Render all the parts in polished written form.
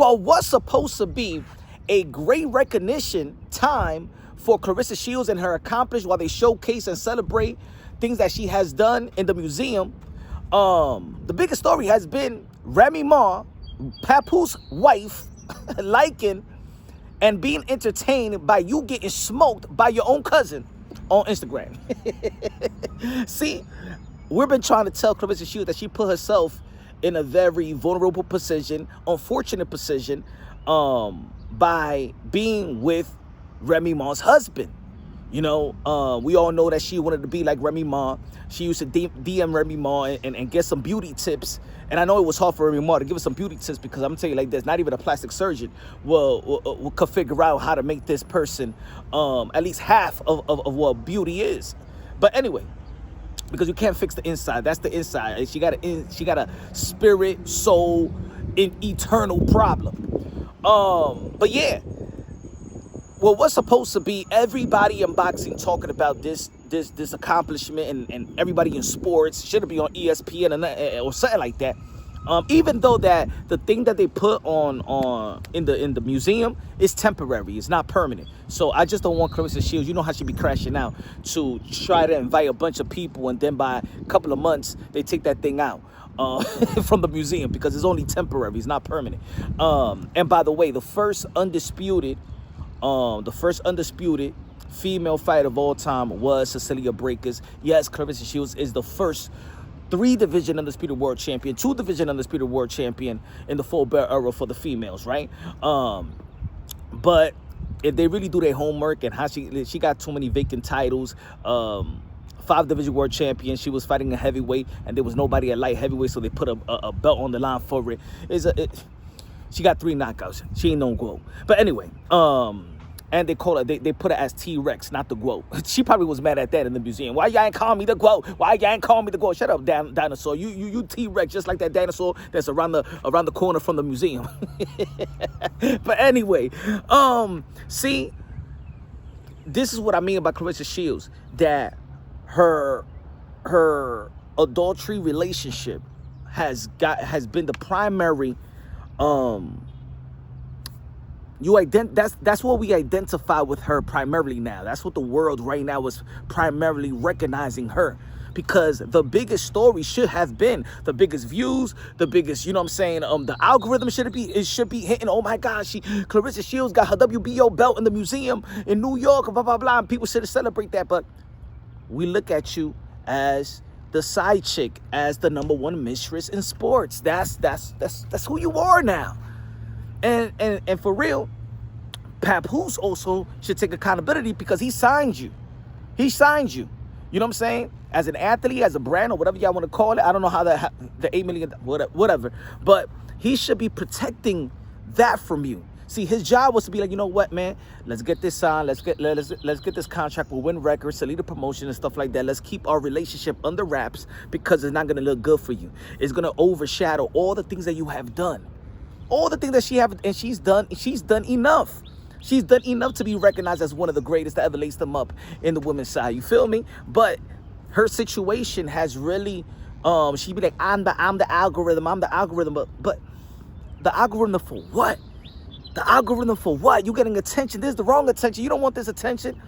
Well, what's supposed to be a great recognition time for Claressa Shields and her accomplishments while they showcase and celebrate things that she has done in the museum. The biggest story has been Remy Ma, Papoose' wife, liking and being entertained by you getting smoked by your own cousin on Instagram. See, we've been trying to tell Claressa Shields that she put herself in a very vulnerable position, unfortunate position, by being with Remy Ma's husband. You know, we all know that she wanted to be like Remy Ma. She used to DM Remy Ma and get some beauty tips. And I know it was hard for Remy Ma to give us some beauty tips, because I'm telling you like this, not even a plastic surgeon could figure out how to make this person at least half of what beauty is. But anyway, because you can't fix the inside. That's the inside. She got a spirit, soul, eternal problem. But yeah. Well, what's supposed to be everybody in boxing talking about this accomplishment, and everybody in sports should be on ESPN or something like that. Even though that the thing that they put on in the museum is temporary, it's not permanent. So I just don't want Claressa Shields, you know how she be crashing out, to try to invite a bunch of people, and then by a couple of months they take that thing out from the museum, because it's only temporary, it's not permanent. And by the way, the first undisputed female fighter of all time was Cecilia Breakers. Yes, Claressa Shields is the first 3-division undisputed world champion, 2-division undisputed world champion in the full belt era for the females, right? But if they really do their homework, and how she got too many vacant titles, 5-division world champion, she was fighting a heavyweight, and there was nobody at light heavyweight, so they put a belt on the line for it. She got 3 knockouts. She ain't no GOAT. But anyway, and they call her, they put her as T-Rex, not the GOAT. She probably was mad at that in the museum. Why y'all ain't calling me the GOAT? Why y'all ain't calling me the GOAT? Shut up, dinosaur. You T-Rex, just like that dinosaur that's around the corner from the museum. But anyway, see, this is what I mean about Claressa Shields, that her adultery relationship has been the primary. That's what we identify with her primarily now. That's what the world right now is primarily recognizing her, because the biggest story should have been the biggest views, the biggest, you know what I'm saying, the algorithm should be hitting. Oh my gosh, Claressa Shields got her WBO belt in the museum in New York, blah blah blah, and people should celebrate that. But we look at you as the side chick, as the #1 mistress in sports. That's who you are now. And for real, Papoose also should take accountability, because he signed you. He signed you. You know what I'm saying? As an athlete, as a brand, or whatever y'all want to call it. I don't know how the $8 million, whatever. But he should be protecting that from you. See, his job was to be like, you know what, man? Let's get this signed. Let's get this contract. We'll win records, to lead a promotion and stuff like that. Let's keep our relationship under wraps, because it's not going to look good for you. It's going to overshadow all the things that you have done. All the things that she's done enough. She's done enough to be recognized as one of the greatest that ever laced them up in the women's side. You feel me? But her situation has really, she be like, I'm the algorithm, but the algorithm for what? The algorithm for what? You getting attention? This is the wrong attention. You don't want this attention.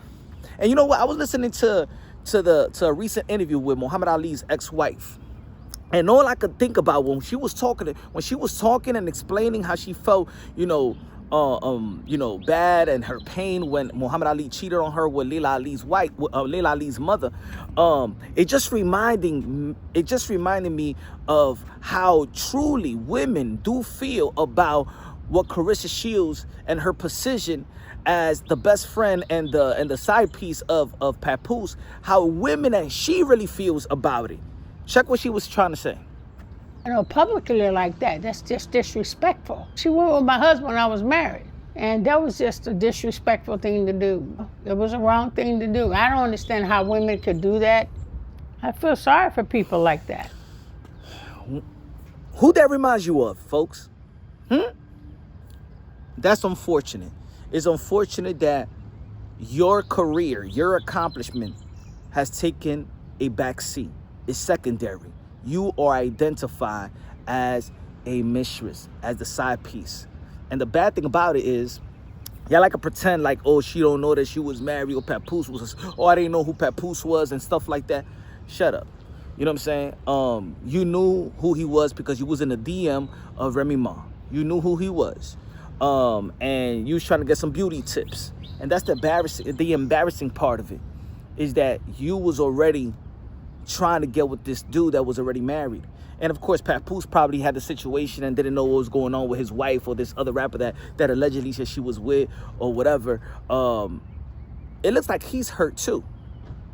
And you know what? I was listening to a recent interview with Muhammad Ali's ex-wife. And all I could think about when she was talking and explaining how she felt, bad, and her pain when Muhammad Ali cheated on her with Layla Ali's wife, Layla Ali's mother, it just reminded me of how truly women do feel about what Claressa Shields and her position as the best friend and the side piece of Papoose, how women and she really feels about it. Check what she was trying to say. You know, publicly like that, that's just disrespectful. She went with my husband when I was married, and that was just a disrespectful thing to do. It was a wrong thing to do. I don't understand how women could do that. I feel sorry for people like that. Who that reminds you of, folks? That's unfortunate. It's unfortunate that your career, your accomplishment has taken a back seat. It's secondary. You are identified as a mistress, as the side piece. And the bad thing about it is, y'all like to pretend like, oh, she don't know that she was married, or Papoose was, oh, I didn't know who Papoose was and stuff like that. Shut up. You know what I'm saying? You knew who he was because you was in the DM of Remy Ma. You knew who he was. And you was trying to get some beauty tips. And that's the embarrassing part of it, is that you was already trying to get with this dude that was already married. And of course, Papoose probably had the situation and didn't know what was going on with his wife or this other rapper that allegedly said she was with or whatever. It looks like he's hurt too.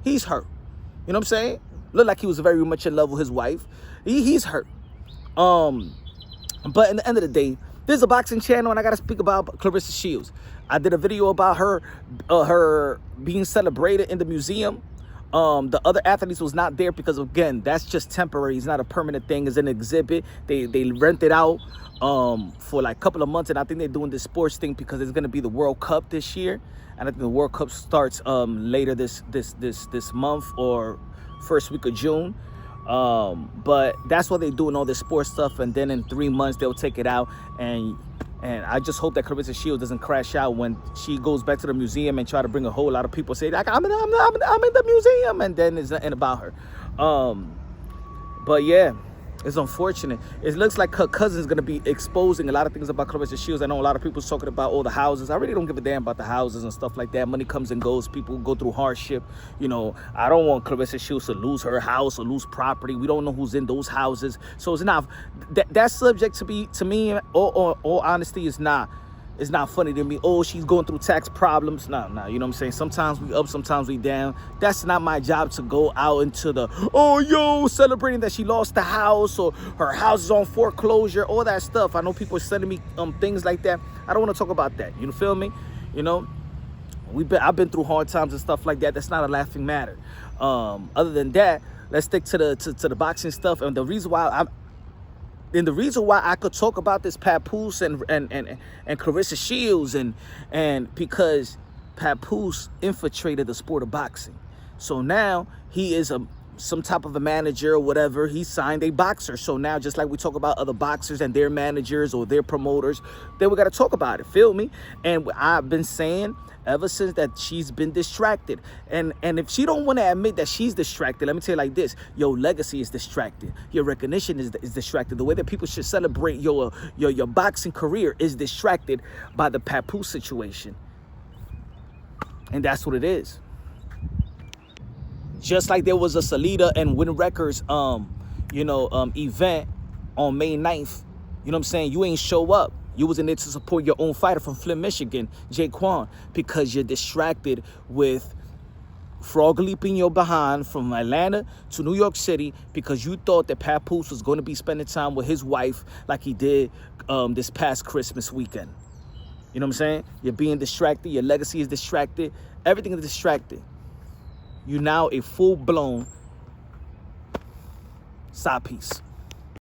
He's hurt. You know what I'm saying? Looked like he was very much in love with his wife. He's hurt. But in the end of the day, this is a boxing channel, and I gotta speak about Claressa Shields. I did a video about her being celebrated in the museum. The other athletes was not there because, again, that's just temporary. It's not a permanent thing. It's an exhibit. They rent it out for like a couple of months, and I think they're doing this sports thing because it's gonna be the World Cup this year, and I think the World Cup starts later this month or first week of June. But that's what they're doing, all this sports stuff, and then in 3 months they'll take it out, and I just hope that Claressa Shields doesn't crash out when she goes back to the museum and try to bring a whole lot of people, say like I'm in the museum, and then it's nothing about her. But yeah, it's unfortunate. It looks like her cousin's gonna be exposing a lot of things about Claressa Shields. I know a lot of people's talking about all the houses. I really don't give a damn about the houses and stuff like that. Money comes and goes. People go through hardship. You know, I don't want Claressa Shields to lose her house or lose property. We don't know who's in those houses. So it's not that subject to me, all honesty, is not. It's not funny to me. Oh, she's going through tax problems. No, you know what I'm saying? Sometimes we up, sometimes we down. That's not my job to go out into the, oh, yo, celebrating that she lost the house or her house is on foreclosure, all that stuff. I know people are sending me things like that. I don't want to talk about that. You feel me? You know, I've been through hard times and stuff like that. That's not a laughing matter. Other than that, let's stick to the boxing stuff. And the reason why I could talk about this Papoose and Claressa Shields and because Papoose infiltrated the sport of boxing. So now he is some type of a manager or whatever. He signed a boxer. So now, just like we talk about other boxers and their managers or their promoters, then we got to talk about it. Feel me? And I've been saying ever since that she's been distracted. And if she don't want to admit that she's distracted, let me tell you like this: your legacy is distracted. Your recognition is distracted. The way that people should celebrate your boxing career is distracted by the Papoose situation. And that's what it is. Just like there was a Salida and Win Records event on May 9th. You know what I'm saying? You ain't show up. You wasn't there to support your own fighter from Flint, Michigan, Jaquan, because you're distracted with frog leaping your behind from Atlanta to New York City because you thought that Papoose was going to be spending time with his wife like he did this past Christmas weekend. You know what I'm saying? You're being distracted. Your legacy is distracted. Everything is distracted. You're now a full-blown side piece.